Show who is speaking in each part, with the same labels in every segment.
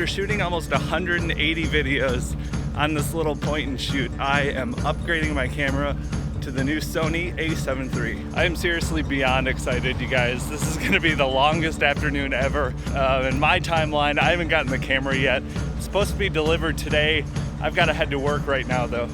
Speaker 1: after shooting almost 180 videos on this little point and shoot, I am upgrading my camera to the new Sony A7iii. I am seriously beyond excited, you guys. This is gonna be the longest afternoon ever. In my timeline, I haven't gotten the camera yet. It's supposed to be delivered today. I've gotta head to work right now though.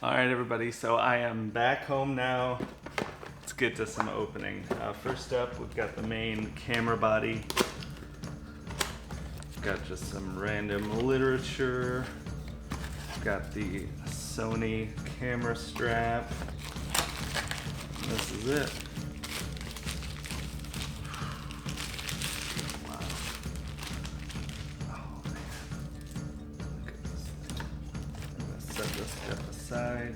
Speaker 1: All right, everybody, so I am back home now. Let's get to some opening. First up, we've got the main camera body. Got just some random literature. Got the Sony camera strap. And this is it. Wow. Oh man. Look at this thing. I'm gonna set this stuff aside.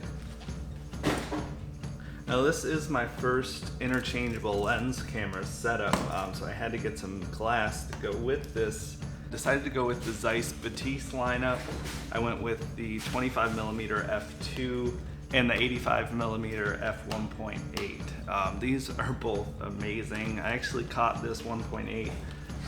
Speaker 1: Now this is my first interchangeable lens camera setup, so I had to get some glass to go with this. Decided to go with the Zeiss Batiste lineup. I went with the 25mm f2 and the 85mm f1.8. These are both amazing. I actually caught this 1.8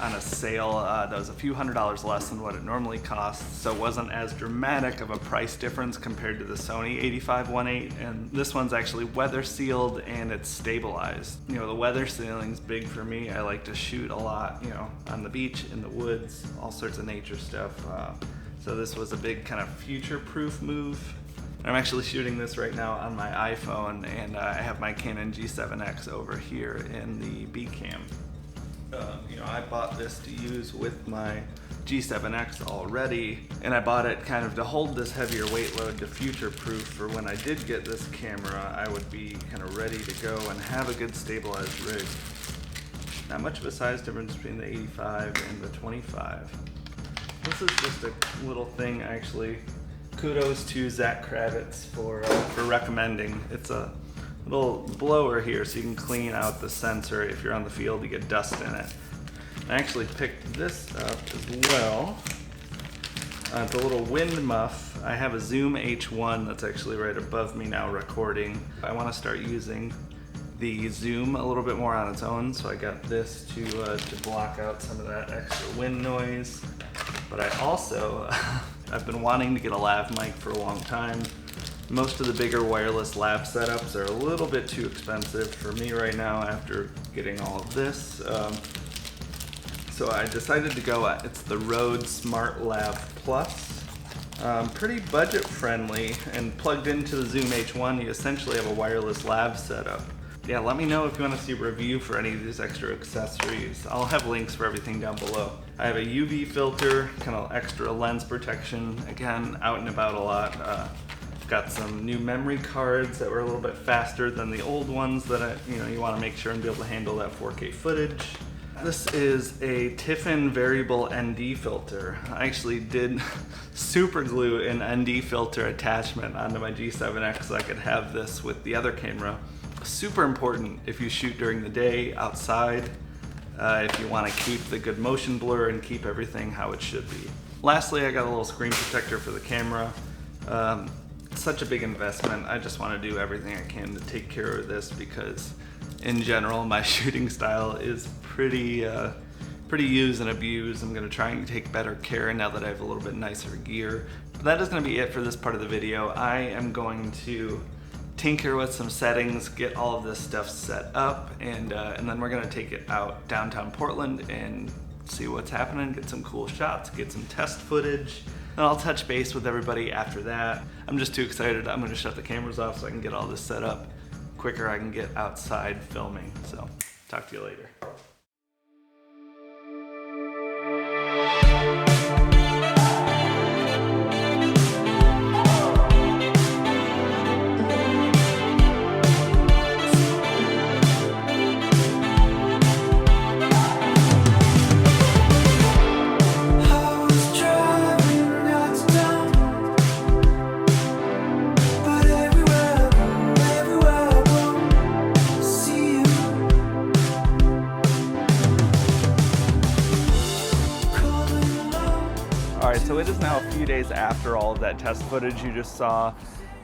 Speaker 1: on a sale that was a few $100s less than what it normally costs, so it wasn't as dramatic of a price difference compared to the Sony A7iii, and this one's actually weather sealed and it's stabilized. You know, the weather sealing's big for me. I like to shoot a lot, you know, on the beach, in the woods, all sorts of nature stuff. So this was a big kind of future-proof move. I'm actually shooting this right now on my iPhone, and I have my Canon G7X over here in the B cam. You know, I bought this to use with my G7X already, and I bought it kind of to hold this heavier weight load to future-proof for when I did get this camera, I would be kind of ready to go and have a good stabilized rig. Not much of a size difference between the 85 and the 25. This is just a little thing, actually. Kudos to Zach Kravitz for recommending. It's a little blower here so you can clean out the sensor if you're on the field, you get dust in it. I actually picked this up as well. It's a little wind muff. I have a Zoom H1 that's actually right above me now recording. I want to start using the zoom a little bit more on its own, so I got this to block out some of that extra wind noise. But I also, I've been wanting to get a lav mic for a long time. Most of the bigger wireless lav setups are a little bit too expensive for me right now after getting all of this. So I decided to go, it's the Rode Smart Lav Plus. Pretty budget friendly, and plugged into the Zoom H1, you essentially have a wireless lav setup. Yeah, let me know if you want to see a review for any of these extra accessories. I'll have links for everything down below. I have a UV filter, kind of extra lens protection, again, out and about a lot. Got some new memory cards that were a little bit faster than the old ones that you want to make sure and be able to handle that 4K footage. This is a Tiffin variable ND filter. I actually did super glue an ND filter attachment onto my G7X so I could have this with the other camera. Super important if you shoot during the day outside, if you want to keep the good motion blur and keep everything how it should be. Lastly, I got a little screen protector for the camera. Such a big investment. I just want to do everything I can to take care of this because in general my shooting style is pretty use and abuse. I'm going to try and take better care now that I have a little bit nicer gear. But that is going to be it for this part of the video. I am going to tinker with some settings, get all of this stuff set up, and then we're going to take it out downtown Portland and see what's happening, get some cool shots, get some test footage. And I'll touch base with everybody after that. I'm just too excited. I'm gonna shut the cameras off so I can get all this set up quicker. I can get outside filming. So, talk to you later. few days after all of that test footage you just saw.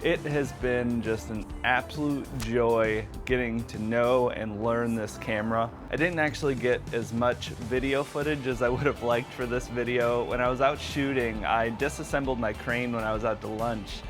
Speaker 1: It has been just an absolute joy getting to know and learn this camera. I didn't actually get as much video footage as I would have liked for this video. When I was out shooting, I disassembled my crane when I was out to lunch.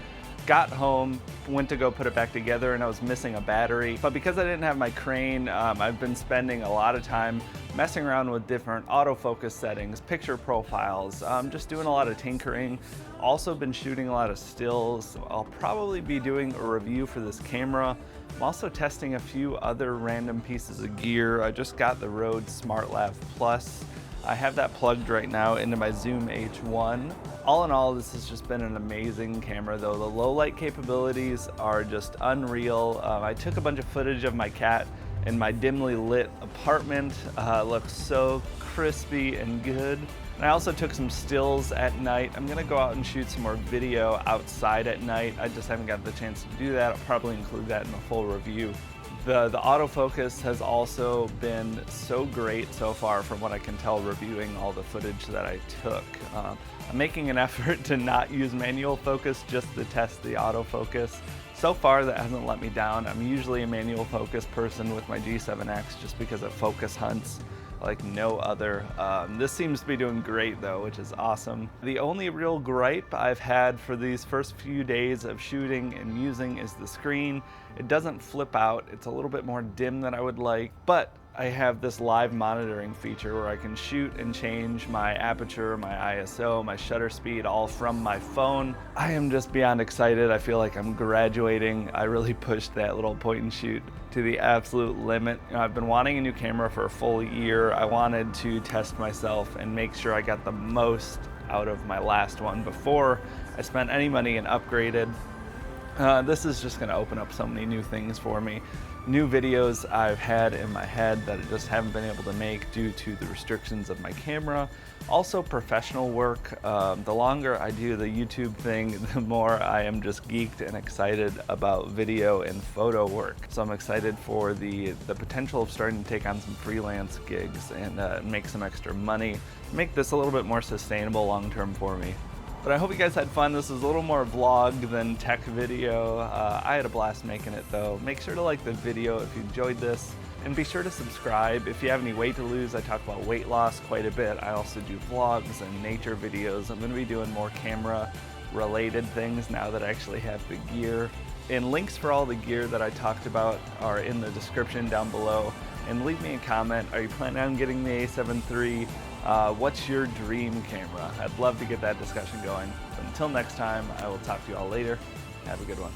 Speaker 1: Got home, went to go put it back together, and I was missing a battery. But because I didn't have my crane, I've been spending a lot of time messing around with different autofocus settings, picture profiles, just doing a lot of tinkering. Also been shooting a lot of stills. I'll probably be doing a review for this camera. I'm also testing a few other random pieces of gear. I just got the Rode SmartLav Plus. I have that plugged right now into my Zoom H1. All in all, this has just been an amazing camera though. The low light capabilities are just unreal. I took a bunch of footage of my cat in my dimly lit apartment. Looks so crispy and good. And I also took some stills at night. I'm gonna go out and shoot some more video outside at night. I just haven't got the chance to do that. I'll probably include that in the full review. The autofocus has also been so great so far from what I can tell reviewing all the footage that I took. I'm making an effort to not use manual focus just to test the autofocus. So far that hasn't let me down. I'm usually a manual focus person with my G7X just because it focus hunts like no other. This seems to be doing great though, which is awesome. The only real gripe I've had for these first few days of shooting and using is the screen. It doesn't flip out. It's a little bit more dim than I would like, but I have this live monitoring feature where I can shoot and change my aperture, my ISO, my shutter speed, all from my phone. I am just beyond excited. I feel like I'm graduating. I really pushed that little point and shoot to the absolute limit. You know, I've been wanting a new camera for a full year. I wanted to test myself and make sure I got the most out of my last one before I spent any money and upgraded. This is just gonna open up so many new things for me. New videos I've had in my head that I just haven't been able to make due to the restrictions of my camera. Also professional work. The longer I do the YouTube thing, the more I am just geeked and excited about video and photo work. So I'm excited for the potential of starting to take on some freelance gigs and make some extra money. Make this a little bit more sustainable long term for me. But I hope you guys had fun. This is a little more vlog than tech video. I had a blast making it though. Make sure to like the video if you enjoyed this, and be sure to subscribe. If you have any weight to lose, I talk about weight loss quite a bit. I also do vlogs and nature videos. I'm gonna be doing more camera related things now that I actually have the gear. And links for all the gear that I talked about are in the description down below. And leave me a comment. Are you planning on getting the A7 III? What's your dream camera? I'd love to get that discussion going. But until next time, I will talk to you all later. Have a good one.